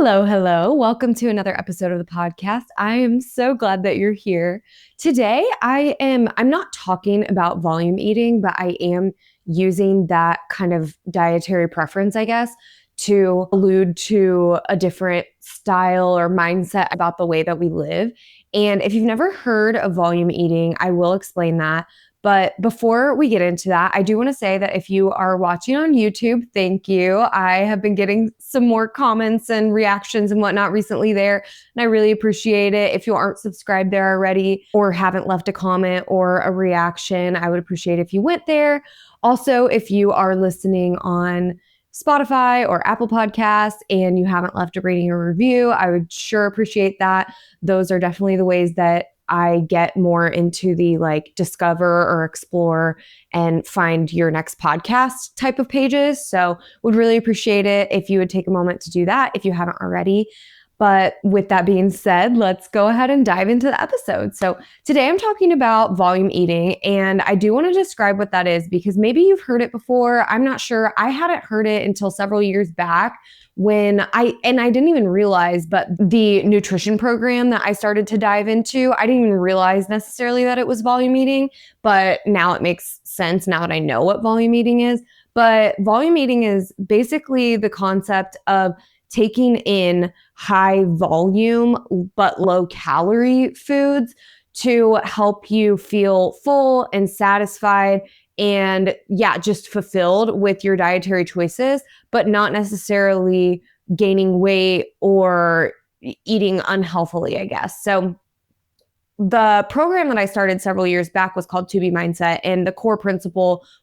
Hello, hello. Welcome to another episode of the podcast. I am so glad that you're here. Today, I'm not talking about volume eating, but I am using that kind of dietary preference, I guess, to allude to a different style or mindset about the way that we live. And if you've never heard of volume eating, I will explain that. But before we get into that, I do want to say that if you are watching on YouTube, thank you. I have been getting some more comments and reactions and whatnot recently there, and I really appreciate it. If you aren't subscribed there already or haven't left a comment or a reaction, I would appreciate if you went there. Also, if you are listening on Spotify or Apple Podcasts and you haven't left a rating or review, I would sure appreciate that. Those are definitely the ways that I get more into the discover or explore and find your next podcast type of pages. So would really appreciate it if you would take a moment to do that if you haven't already. But with that being said, let's go ahead and dive into the episode. So today I'm talking about volume eating, and I do want to describe what that is because maybe you've heard it before. I'm not sure. I hadn't heard it until several years back when I didn't even realize, but the nutrition program that I started to dive into, I didn't even realize necessarily that it was volume eating, but now it makes sense now that I know what volume eating is. But volume eating is basically the concept of taking in high volume but low calorie foods to help you feel full and satisfied and just fulfilled with your dietary choices, but not necessarily gaining weight or eating unhealthily, I guess. So the program that I started several years back was called 2B Mindset. And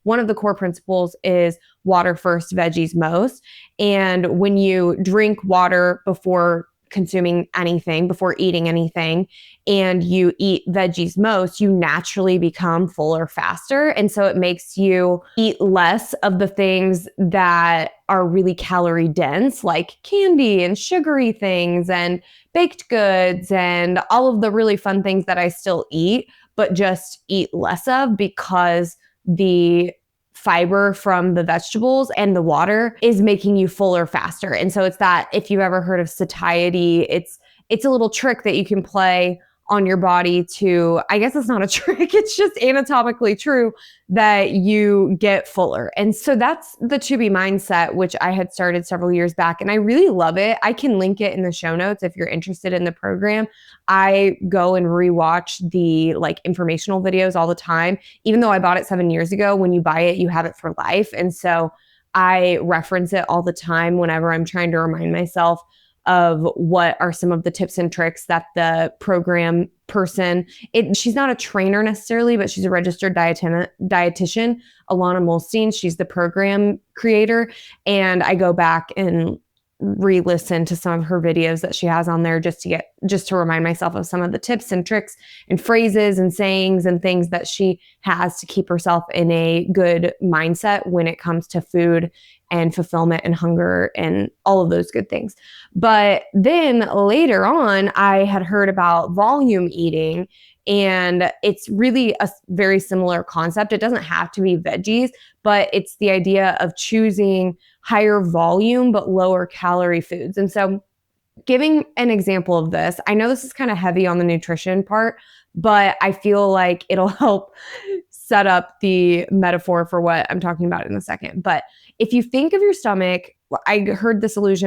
one of the core principles is water first, veggies most. And when you drink water before consuming anything, before eating anything, and you eat veggies most, you naturally become fuller faster. And so it makes you eat less of the things that are really calorie dense, like candy and sugary things and baked goods and all of the really fun things that I still eat, but just eat less of because the fiber from the vegetables and the water is making you fuller faster. And so it's that, if you've ever heard of satiety, it's a little trick that you can play on your body to, I guess it's not a trick, it's just anatomically true that you get fuller. And so that's the 2B Mindset, which I had started several years back, and I really love it. I can link it in the show notes if you're interested in the program. I go and rewatch the informational videos all the time. Even though I bought it 7 years ago, when you buy it, you have it for life. And so I reference it all the time whenever I'm trying to remind myself of what are some of the tips and tricks that the program person, she's not a trainer necessarily, but she's a registered dietitian, Alana Molstein. She's the program creator. And I go back and re-listen to some of her videos that she has on there just to remind myself of some of the tips and tricks and phrases and sayings and things that she has to keep herself in a good mindset when it comes to food and fulfillment and hunger and all of those good things. But then later on, I had heard about volume eating, and it's really a very similar concept. It doesn't have to be veggies, but it's the idea of choosing higher volume but lower calorie foods. And so giving an example of this, I know this is kind of heavy on the nutrition part, but I feel like it'll help set up the metaphor for what I'm talking about in a second. But if you think of your stomach, I heard this example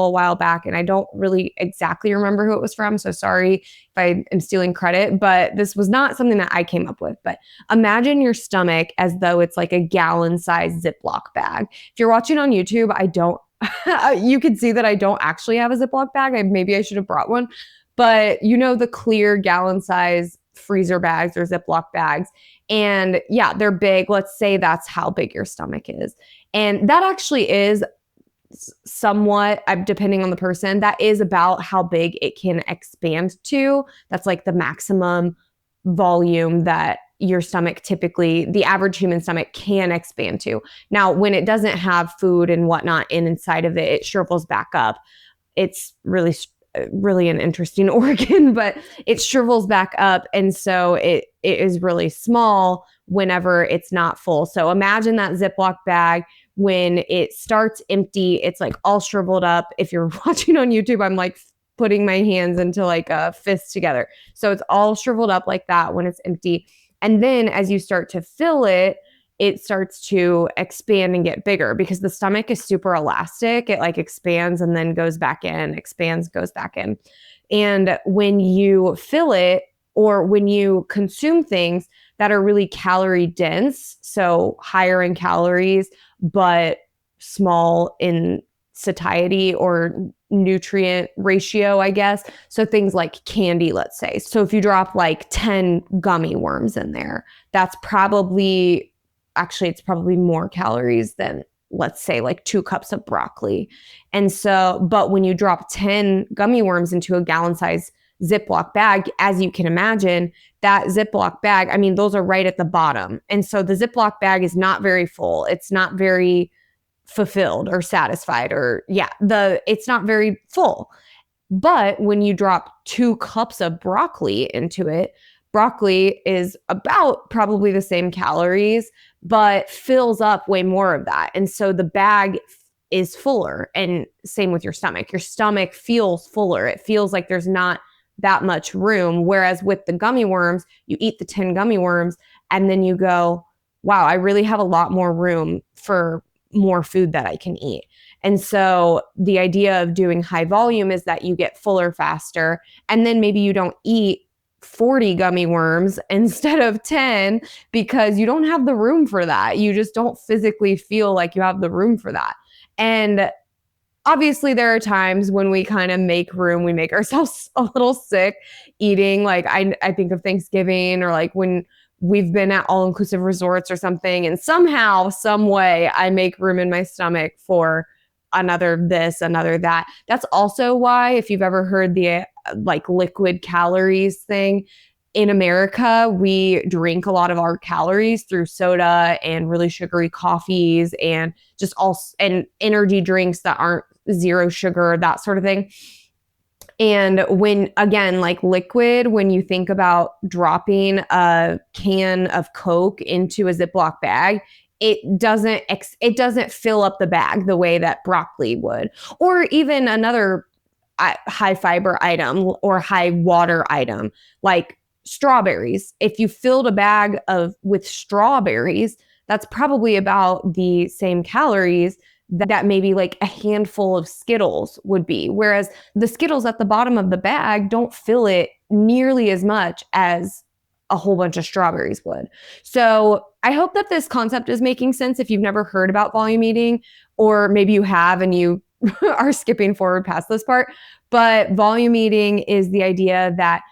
a while back, and I don't really exactly remember who it was from, so sorry if I am stealing credit, but this was not something that I came up with. But imagine your stomach as though it's like a gallon-sized Ziploc bag. If you're watching on YouTube, you can see that I don't actually have a Ziploc bag. Maybe I should have brought one. But the clear gallon-size freezer bags or Ziploc bags. And they're big. Let's say that's how big your stomach is. And that actually is somewhat, depending on the person, that is about how big it can expand to. That's like the maximum volume that your stomach typically, the average human stomach can expand to. Now, when it doesn't have food and whatnot inside of it, it shrivels back up. It's really an interesting organ, but it shrivels back up. And so it is really small whenever it's not full. So imagine that Ziploc bag when it starts empty, it's like all shriveled up. If you're watching on YouTube, I'm like putting my hands into like a fist together. So it's all shriveled up like that when it's empty. And then as you start to fill it, it starts to expand and get bigger because the stomach is super elastic. It like expands and then goes back in, expands, goes back in. And when you fill it or when you consume things that are really calorie dense, so higher in calories, but small in satiety or nutrient ratio, I guess. So things like candy, let's say. So if you drop like 10 gummy worms in there, that's probably, actually, it's probably more calories than, let's say, like 2 cups of broccoli. And so, but when you drop 10 gummy worms into a gallon size Ziploc bag, as you can imagine, that Ziploc bag, I mean, those are right at the bottom. And so the Ziploc bag is not very full. It's not very fulfilled or satisfied, or it's not very full. But when you drop 2 cups of broccoli into it, broccoli is about probably the same calories, but fills up way more of that. And so the bag is fuller, and same with your stomach. Your stomach feels fuller. It feels like there's not that much room. Whereas with the gummy worms, you eat the 10 gummy worms and then you go, wow, I really have a lot more room for more food that I can eat. And so the idea of doing high volume is that you get fuller faster, and then maybe you don't eat 40 gummy worms instead of 10 because you don't have the room for that. You just don't physically feel like you have the room for that. And obviously there are times when we kind of make room, we make ourselves a little sick eating. Like I think of Thanksgiving, or like when we've been at all-inclusive resorts or something, and somehow, some way, I make room in my stomach for another this, another that. That's also why, if you've ever heard the like liquid calories thing, in America, we drink a lot of our calories through soda and really sugary coffees and just and energy drinks that aren't zero sugar, that sort of thing. And when, again, like liquid, when you think about dropping a can of Coke into a Ziploc bag, it doesn't fill up the bag the way that broccoli would, or even another high fiber item or high water item like strawberries. If you filled a bag with strawberries, that's probably about the same calories that maybe like a handful of Skittles would be. Whereas the Skittles at the bottom of the bag don't fill it nearly as much as a whole bunch of strawberries would. So I hope that this concept is making sense if you've never heard about volume eating, or maybe you have and you are skipping forward past this part. But volume eating is the idea that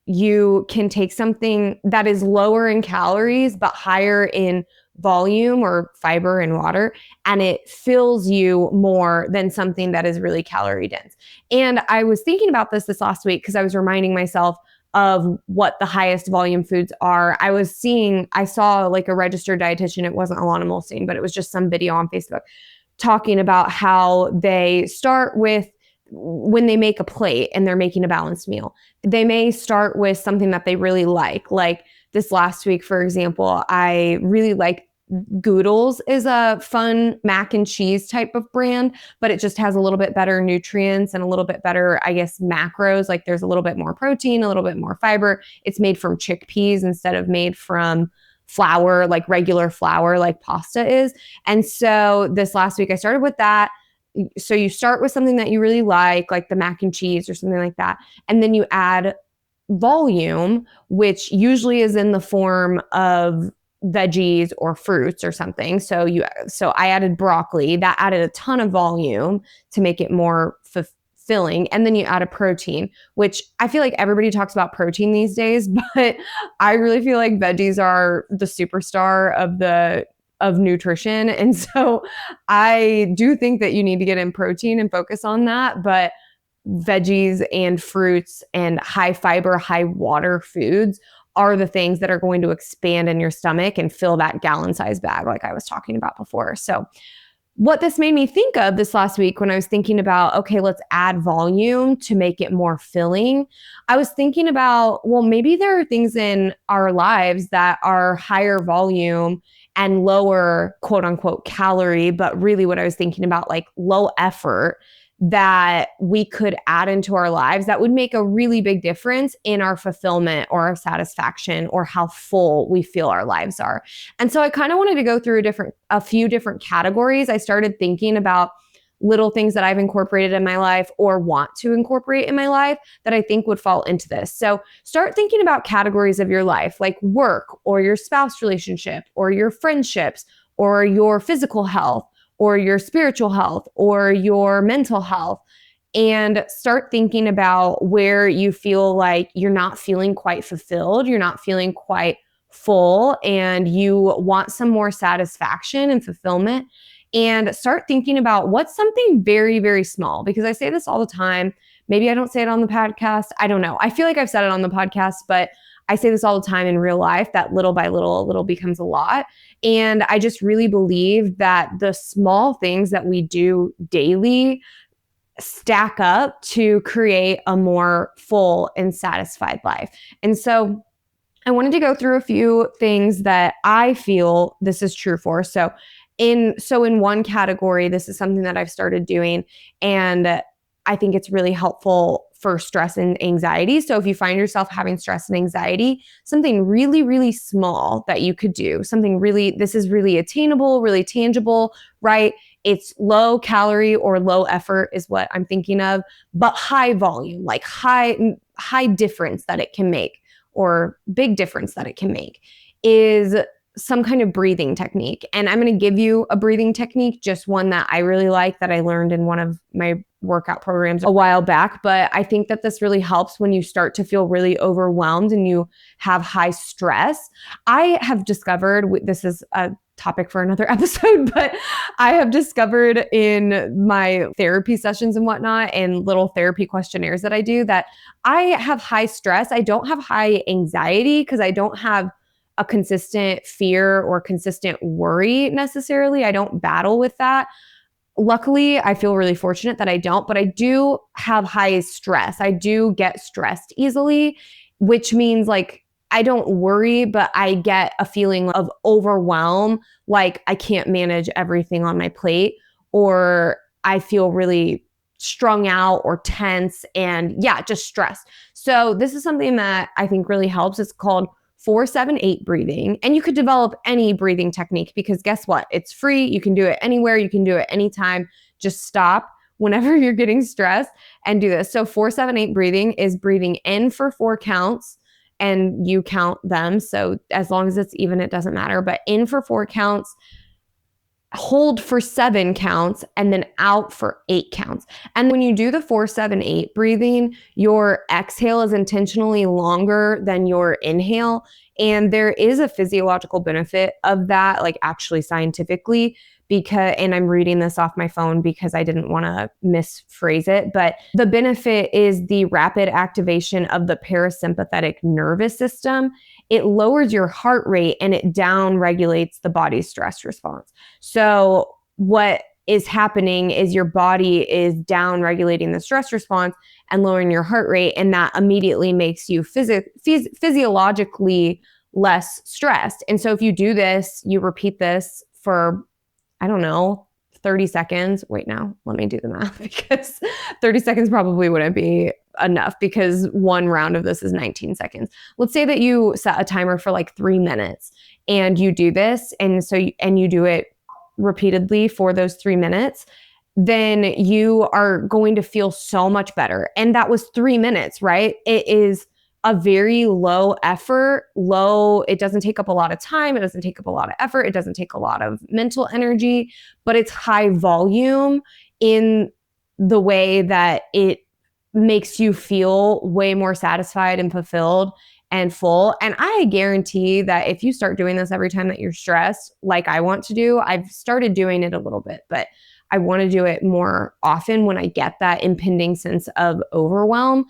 you can take something that is lower in calories but higher in volume or fiber and water, and it fills you more than something that is really calorie dense. And I was thinking about this last week because I was reminding myself of what the highest volume foods are. I saw like a registered dietitian. It wasn't Alana Molstein, but it was just some video on Facebook talking about how they start with, when they make a plate and they're making a balanced meal, they may start with something that they really like. Like this last week, for example, I really like Goodles is a fun mac and cheese type of brand, but it just has a little bit better nutrients and a little bit better, I guess, macros. Like there's a little bit more protein, a little bit more fiber. It's made from chickpeas instead of made from flour, like regular flour, like pasta is. And so this last week I started with that. So you start with something that you really like the mac and cheese or something like that. And then you add volume, which usually is in the form of veggies or fruits or something. So I added broccoli. That added a ton of volume to make it more fulfilling. And then you add a protein, which I feel like everybody talks about protein these days, but I really feel like veggies are the superstar of nutrition. And so I do think that you need to get in protein and focus on that. But veggies and fruits and high fiber, high water foods are the things that are going to expand in your stomach and fill that gallon size bag like I was talking about before. So what this made me think of this last week when I was thinking about, okay, let's add volume to make it more filling. I was thinking about, well, maybe there are things in our lives that are higher volume and lower quote unquote calorie, but really what I was thinking about, like low effort that we could add into our lives that would make a really big difference in our fulfillment or our satisfaction or how full we feel our lives are. And so I kind of wanted to go through a few different categories. I started thinking about little things that I've incorporated in my life or want to incorporate in my life that I think would fall into this. So start thinking about categories of your life, like work or your spouse relationship or your friendships or your physical health or your spiritual health or your mental health, and start thinking about where you feel like you're not feeling quite fulfilled, you're not feeling quite full, and you want some more satisfaction and fulfillment. And start thinking about what's something very, very small, because I say this all the time. Maybe I don't say it on the podcast. I don't know. I feel like I've said it on the podcast, but I say this all the time in real life, that little by little, a little becomes a lot. And I just really believe that the small things that we do daily stack up to create a more full and satisfied life. And so I wanted to go through a few things that I feel this is true for. So in one category, this is something that I've started doing, and I think it's really helpful for stress and anxiety. So if you find yourself having stress and anxiety, something really, really small that you could do, this is really attainable, really tangible, right? It's low calorie or low effort is what I'm thinking of, but high volume, like high difference that it can make, or big difference that it can make, is some kind of breathing technique. And I'm going to give you a breathing technique, just one that I really like that I learned in one of my workout programs a while back. But I think that this really helps when you start to feel really overwhelmed and you have high stress. I have discovered, this is a topic for another episode, but I have discovered in my therapy sessions and whatnot and little therapy questionnaires that I do, that I have high stress. I don't have high anxiety because I don't have a consistent fear or consistent worry necessarily. I don't battle with that. Luckily, I feel really fortunate that I don't, but I do have high stress. I do get stressed easily, which means like I don't worry, but I get a feeling of overwhelm, like I can't manage everything on my plate, or I feel really strung out or tense and just stressed. So this is something that I think really helps. It's called 4-7-8 breathing. And you could develop any breathing technique, because guess what? It's free. You can do it anywhere. You can do it anytime. Just stop whenever you're getting stressed and do this. So 4-7-8 breathing is breathing in for 4 counts, and you count them. So as long as it's even, it doesn't matter. But in for 4 counts, hold for 7 counts, and then out for 8 counts. And when you do the 4-7-8 breathing, your exhale is intentionally longer than your inhale. And there is a physiological benefit of that, like actually scientifically, and I'm reading this off my phone because I didn't want to misphrase it, but the benefit is the rapid activation of the parasympathetic nervous system. It lowers your heart rate and it down regulates the body's stress response. So what is happening is your body is down regulating the stress response and lowering your heart rate, and that immediately makes you physiologically less stressed. And so if you do this, you repeat this for, I don't know, 30 seconds. Wait, now let me do the math, because 30 seconds probably wouldn't be enough, because one round of this is 19 seconds. Let's say that you set a timer for like 3 minutes and you do this. And you do it repeatedly for those 3 minutes, then you are going to feel so much better. And that was 3 minutes, right? It is a very low effort, it doesn't take up a lot of time. It doesn't take up a lot of effort. It doesn't take a lot of mental energy, but it's high volume in the way that it makes you feel way more satisfied and fulfilled and full. And I guarantee that if you start doing this every time that you're stressed, like I want to do, I've started doing it a little bit, but I want to do it more often when I get that impending sense of overwhelm.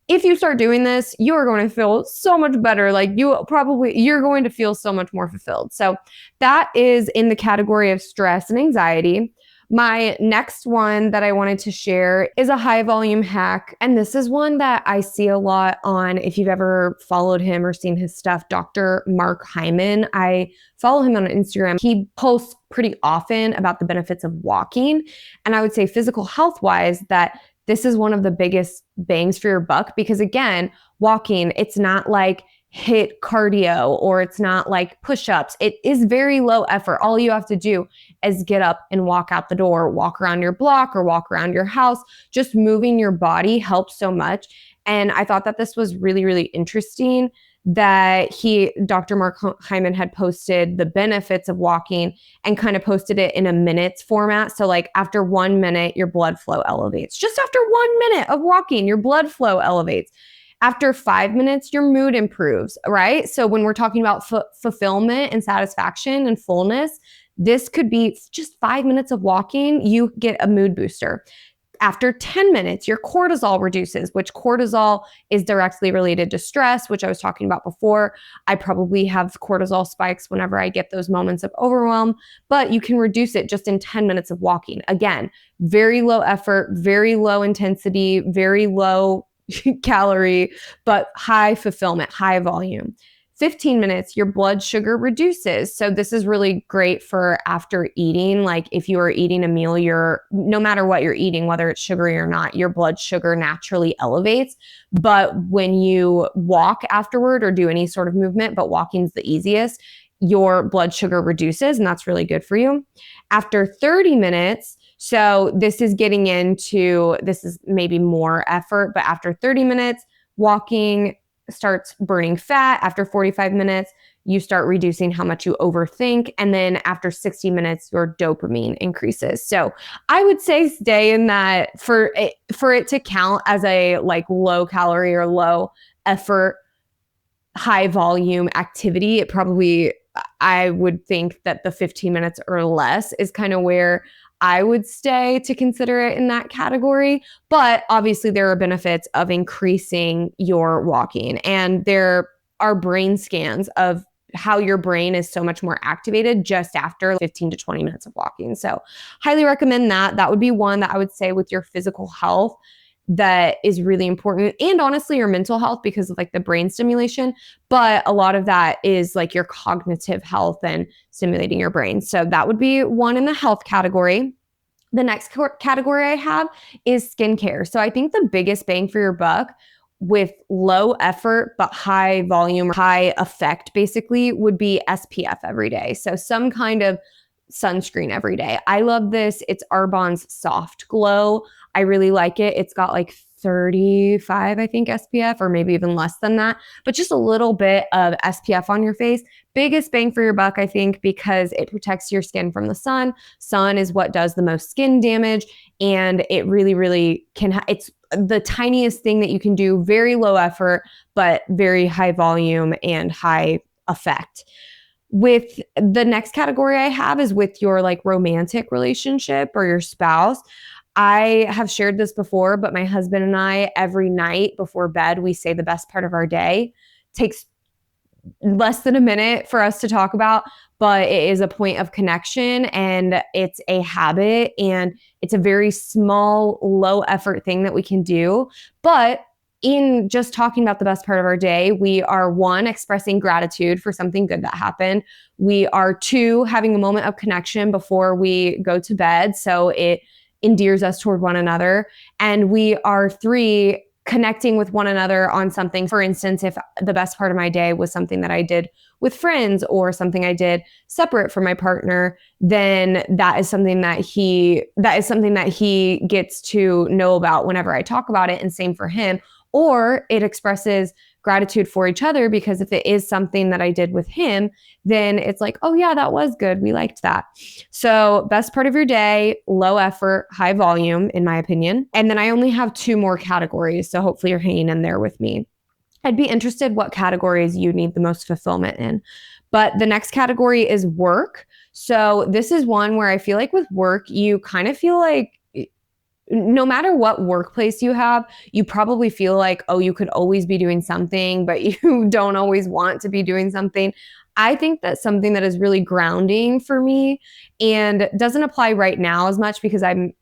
If you start doing this, you are going to feel so much better. Like you're going to feel so much more fulfilled. So that is in the category of stress and anxiety. My next one that I wanted to share is a high volume hack. And this is one that I see a lot on, if you've ever followed him or seen his stuff, Dr. Mark Hyman. I follow him on Instagram. He posts pretty often about the benefits of walking. And I would say physical health wise that this is one of the biggest bangs for your buck because again, walking, it's not like hit cardio or it's not like push-ups. It is very low effort. All you have to do is get up and walk out the door, walk around your block or walk around your house. Just moving your body helps so much. And I thought that this was really, really interesting that Dr. Mark Hyman had posted the benefits of walking and kind of posted it in a minutes format. So like after 1 minute, your blood flow elevates. Just after 1 minute of walking, your blood flow elevates. After 5 minutes, your mood improves, right? So when we're talking about fulfillment and satisfaction and fullness, this could be just 5 minutes of walking, you get a mood booster. After 10 minutes, your cortisol reduces, which cortisol is directly related to stress, which I was talking about before. I probably have cortisol spikes whenever I get those moments of overwhelm, but you can reduce it just in 10 minutes of walking. Again, very low effort, very low intensity, very low calorie, but high fulfillment, high volume. 15 minutes, your blood sugar reduces. So this is really great for after eating. Like if you are eating a meal, no matter what you're eating, whether it's sugary or not, your blood sugar naturally elevates. But when you walk afterward or do any sort of movement, but walking's the easiest, your blood sugar reduces and that's really good for you. After 30 minutes, so this is maybe more effort, but after 30 minutes, walking starts burning fat. After 45 minutes, you start reducing how much you overthink. And then after 60 minutes, your dopamine increases. So I would say stay in that for it to count as a like low calorie or low effort, high volume activity. I would think that the 15 minutes or less is kind of where I would stay to consider it in that category. But obviously there are benefits of increasing your walking. And there are brain scans of how your brain is so much more activated just after 15 to 20 minutes of walking. So highly recommend that. That would be one that I would say with your physical health that is really important, and honestly your mental health because of like the brain stimulation, but a lot of that is like your cognitive health and stimulating your brain. So that would be one in the health category. The next category I have is skincare. So I think the biggest bang for your buck with low effort but high volume or high effect basically would be SPF every day. So some kind of sunscreen every day. I love this. It's Arbonne's Soft Glow. I really like it. It's got like 35, I think, SPF, or maybe even less than that, but just a little bit of SPF on your face. Biggest bang for your buck, I think, because it protects your skin from the sun. Sun is what does the most skin damage, and it really, really it's the tiniest thing that you can do, very low effort, but very high volume and high effect. With the next category I have is with your like romantic relationship or your spouse. I have shared this before, but my husband and I, every night before bed, we say the best part of our day. Takes less than a minute for us to talk about, but it is a point of connection and it's a habit and it's a very small, low effort thing that we can do. But in just talking about the best part of our day, we are 1, expressing gratitude for something good that happened. We are 2, having a moment of connection before we go to bed. So it endears us toward one another. And we are 3, connecting with one another on something. For instance, if the best part of my day was something that I did with friends or something I did separate from my partner, then that is something that he gets to know about whenever I talk about it, and same for him. Or it expresses gratitude for each other because if it is something that I did with him, then it's like, oh yeah, that was good. We liked that. So best part of your day, low effort, high volume, in my opinion. And then I only have 2 more categories. So hopefully you're hanging in there with me. I'd be interested what categories you need the most fulfillment in. But the next category is work. So this is one where I feel like with work, you kind of feel like no matter what workplace you have, you probably feel like, oh, you could always be doing something, but you don't always want to be doing something. I think that's something that is really grounding for me and doesn't apply right now as much because I'm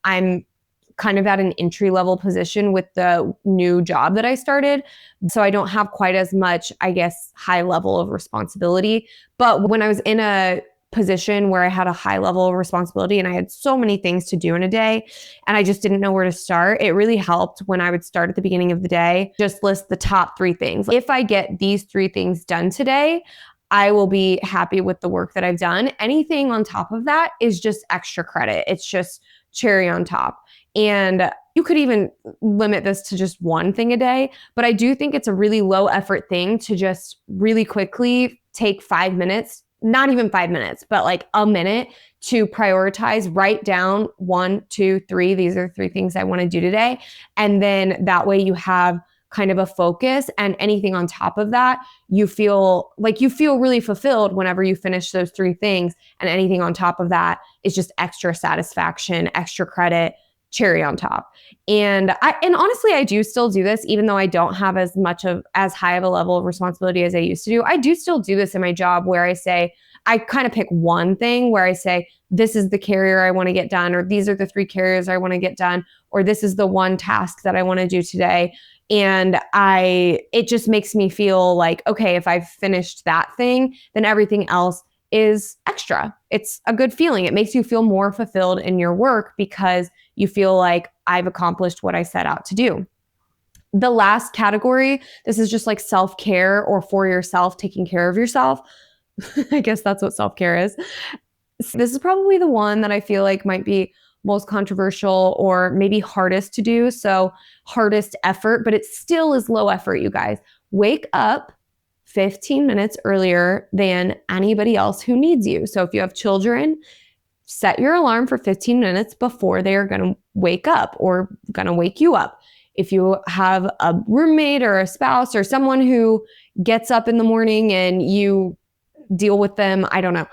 kind of at an entry level position with the new job that I started. So I don't have quite as much, I guess, high level of responsibility. But when I was in a position where I had a high level of responsibility and I had so many things to do in a day and I just didn't know where to start, it really helped when I would start at the beginning of the day, just list the top 3 things. If I get these 3 things done today, I will be happy with the work that I've done. Anything on top of that is just extra credit. It's just cherry on top. And you could even limit this to just one thing a day, but I do think it's a really low effort thing to just really quickly take 5 minutes, not even 5 minutes, but like a minute to prioritize, write down 1, 2, 3. These are 3 things I want to do today. And then that way you have kind of a focus, and anything on top of that, you feel really fulfilled whenever you finish those 3 things, and anything on top of that is just extra satisfaction, extra credit, cherry on top. And honestly, I do still do this, even though I don't have as high of a level of responsibility as I used to do. I do still do this in my job where I kind of pick one thing where I say, this is the carrier I want to get done, or these are the 3 carriers I want to get done, or this is the one task that I want to do today. And it just makes me feel like, okay, if I've finished that thing, then everything else is extra. It's a good feeling. It makes you feel more fulfilled in your work because you feel like I've accomplished what I set out to do. The last category, this is just like self-care or for yourself, taking care of yourself. I guess that's what self-care is. This is probably the one that I feel like might be most controversial or maybe hardest to do. So hardest effort, but it still is low effort, you guys. Wake up 15 minutes earlier than anybody else who needs you. So if you have children, set your alarm for 15 minutes before they are going to wake up or going to wake you up. If you have a roommate or a spouse or someone who gets up in the morning and you deal with them, I don't know.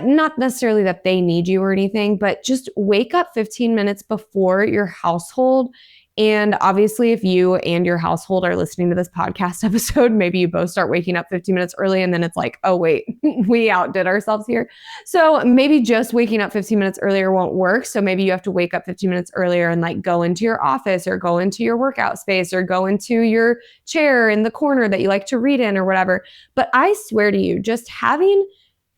Not necessarily that they need you or anything, but just wake up 15 minutes before your household. And obviously, if you and your household are listening to this podcast episode, maybe you both start waking up 15 minutes early and then it's like, oh, wait, we outdid ourselves here. So maybe just waking up 15 minutes earlier won't work. So maybe you have to wake up 15 minutes earlier and like go into your office or go into your workout space or go into your chair in the corner that you like to read in or whatever. But I swear to you, just having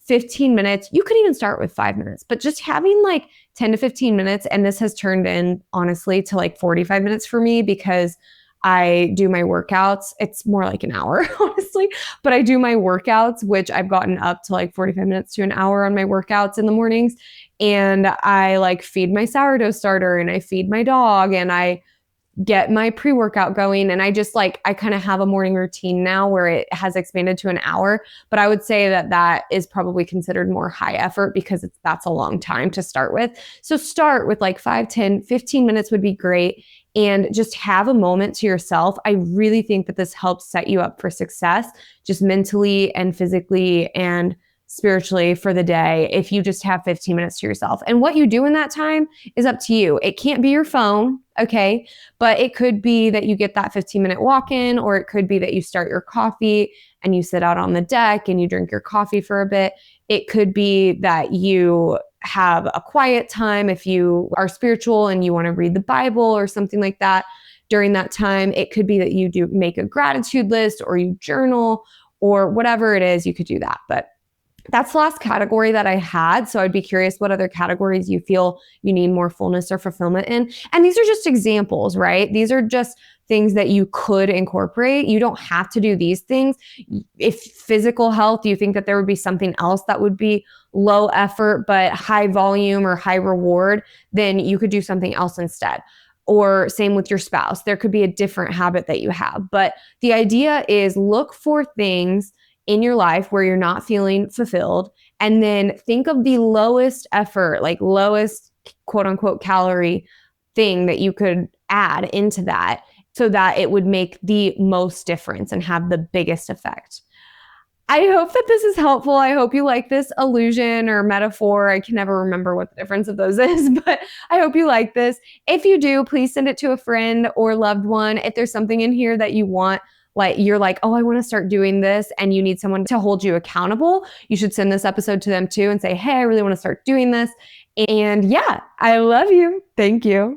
15 minutes, you could even start with 5 minutes, but just having like 10 to 15 minutes, and this has turned in honestly to like 45 minutes for me because I do my workouts. It's more like an hour, honestly, but I do my workouts, which I've gotten up to like 45 minutes to an hour on my workouts in the mornings. And I like feed my sourdough starter and I feed my dog and I get my pre-workout going. And I kind of have a morning routine now where it has expanded to an hour, but I would say that is probably considered more high effort because that's a long time to start with. So start with like 5, 10, 15 minutes would be great. And just have a moment to yourself. I really think that this helps set you up for success, just mentally and physically and spiritually for the day if you just have 15 minutes to yourself. And what you do in that time is up to you. It can't be your phone, okay? But it could be that you get that 15-minute walk in, or it could be that you start your coffee and you sit out on the deck and you drink your coffee for a bit. It could be that you have a quiet time if you are spiritual and you want to read the Bible or something like that during that time. It could be that you do make a gratitude list or you journal or whatever it is, you could do that. But that's the last category that I had. So I'd be curious what other categories you feel you need more fullness or fulfillment in. And these are just examples, right? These are just things that you could incorporate. You don't have to do these things. If physical health, you think that there would be something else that would be low effort but high volume or high reward, then you could do something else instead. Or same with your spouse. There could be a different habit that you have. But the idea is look for things in your life where you're not feeling fulfilled, and then think of the lowest effort, like lowest quote unquote calorie thing that you could add into that so that it would make the most difference and have the biggest effect. I hope that this is helpful. I hope you like this illusion or metaphor. I can never remember what the difference of those is, but I hope you like this. If you do, please send it to a friend or loved one. If there's something in here that you want like you're like, oh, I want to start doing this, and you need someone to hold you accountable, you should send this episode to them too and say, hey, I really want to start doing this. And yeah, I love you. Thank you.